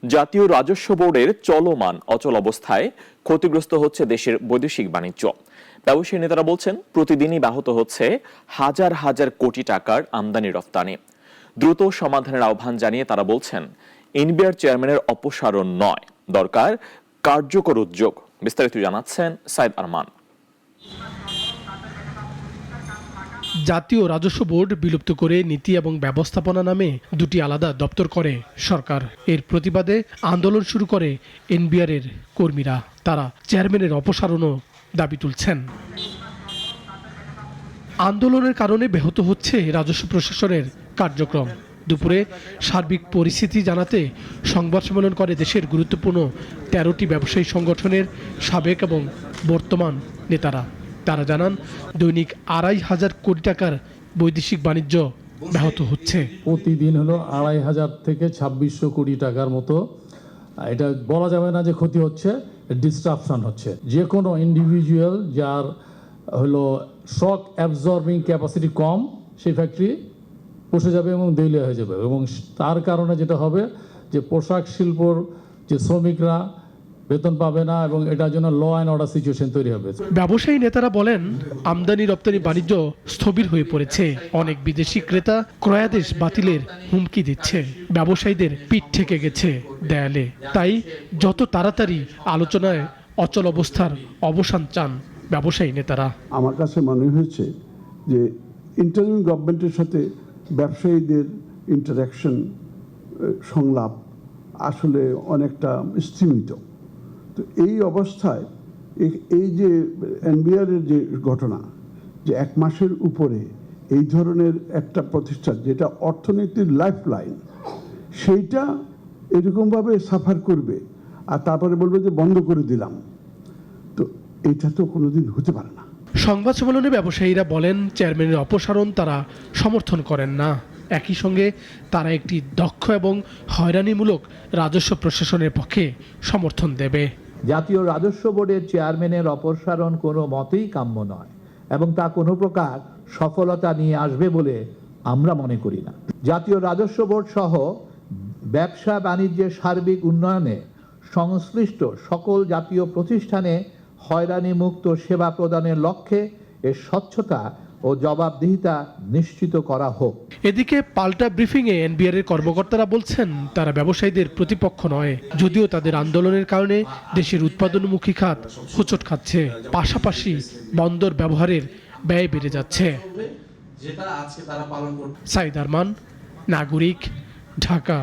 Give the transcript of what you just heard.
জাতীয় রাজস্ব বোর্ডের চলমান অচল অবস্থায় ক্ষতিগ্রস্ত হচ্ছে দেশের বৈদেশিক বাণিজ্য। ব্যবসায়ী নেতারা বলছেন, প্রতিদিনই ব্যাহত হচ্ছে হাজার হাজার কোটি টাকার আমদানি রফতানি। দ্রুত সমাধানের আহ্বান জানিয়ে তারা বলছেন, এনবিআর চেয়ারম্যানের অপসারণ নয়, দরকার কার্যকর উদ্যোগ। বিস্তারিত জানাচ্ছেন সাইদ আরমান। জাতীয় রাজস্ব বোর্ড বিলুপ্ত করে নীতি এবং ব্যবস্থাপনা নামে দুটি আলাদা দপ্তর করে সরকার। এর প্রতিবাদে আন্দোলন শুরু করে এনবিআরের কর্মীরা। তারা চেয়ারম্যানের অপসারণও দাবি তুলছেন। আন্দোলনের কারণে ব্যাহত হচ্ছে রাজস্ব প্রশাসনের কার্যক্রম। দুপুরে সার্বিক পরিস্থিতি জানাতে সংবাদ সম্মেলন করে দেশের গুরুত্বপূর্ণ ১৩টি ব্যবসায়ী সংগঠনের সাবেক এবং বর্তমান নেতারা। তারা জানান, দৈনিক ২৫০০ কোটি টাকার বৈদেশিক বাণিজ্য ব্যাহত হচ্ছে। প্রতিদিন হলো ২৫০০ থেকে ২৬০০ কোটি টাকার মতো। এটা বলা যাবে না যে ক্ষতি হচ্ছে, ডিস্ট্রাকশন হচ্ছে। যে কোনো ইন্ডিভিজুয়াল যার হলো শক অ্যাবজর্বিং ক্যাপাসিটি কম, সেই ফ্যাক্টরি বসে যাবে এবং দেউলিয়া হয়ে যাবে। এবং তার কারণে যেটা হবে যে পোশাক শিল্পর যে শ্রমিকরা বেতন পাবে না এবং এটার জন্য ল অ্যান্ড অর্ডার সিচুয়েশন তৈরি হবে। ব্যবসায়ী নেতারা বলেন, আমদানি রপ্তানি বাণিজ্য স্থবির হয়ে পড়েছে। অনেক বিদেশি ক্রেতা ক্রয়াদেশ বাতিলের হুমকি দিচ্ছে। ব্যবসায়ীদের পিঠ থেকে গেছে দেয়ালে। তাই যত তাড়াতাড়ি আলোচনায় অচল অবস্থার অবসান চান ব্যবসায়ী নেতারা। আমার কাছে মনে হয়েছে যে ইন্টারিম গভর্নমেন্টের সাথে ব্যবসায়ীদের ইন্টারাকশন, সংলাপ আসলে অনেকটা স্তীমিত। তো এই অবস্থায় এই যে এনবিআরের যে ঘটনা, যে ১ মাসের উপরে এই ধরনের একটা প্রতিষ্ঠান যেটা অর্থনীতির লাইফ লাইন, সেইটা এরকমভাবে সাফার করবে আর তারপরে বলবে যে বন্ধ করে দিলাম, তো এটা তো কোনোদিন হতে পারে না। সংবাদ সম্মেলনে ব্যবসায়ীরা বলেন, চেয়ারম্যানের অপসারণ তারা সমর্থন করেন না। একই সঙ্গে তারা একটি দক্ষ এবং হয়রানিমূলক রাজস্ব প্রশাসনের পক্ষে সমর্থন দেবে। জাতীয় রাজস্ব বোর্ডের চেয়ারম্যানের অপসারণ কোনো মতেই কাম্য নয় এবং তা কোনো প্রকার সফলতা নিয়ে আসবে বলে আমরা মনে করি না। জাতীয় রাজস্ব বোর্ড সহ ব্যবসা বাণিজ্যের সার্বিক উন্নয়নে সংশ্লিষ্ট সকল জাতীয় প্রতিষ্ঠানে হয়রানিমুক্ত সেবা প্রদানের লক্ষ্যে এর স্বচ্ছতা ও জবাবদিহিতা নিশ্চিত করা হোক। এদিকে পাল্টা ব্রিফিংয়ে এনবিআর এর কর্মকর্তারা বলছেন, তারা ব্যবসায়ীদের প্রতিপক্ষ নয়, যদিও তাদের আন্দোলনের কারণে দেশের উৎপাদনমুখী খাত হোঁচট খাচ্ছে। পাশাপাশি বন্দর ব্যবহারের ব্যয় বেড়ে যাচ্ছে। সাইদ আরমান, নাগরিক, ঢাকা।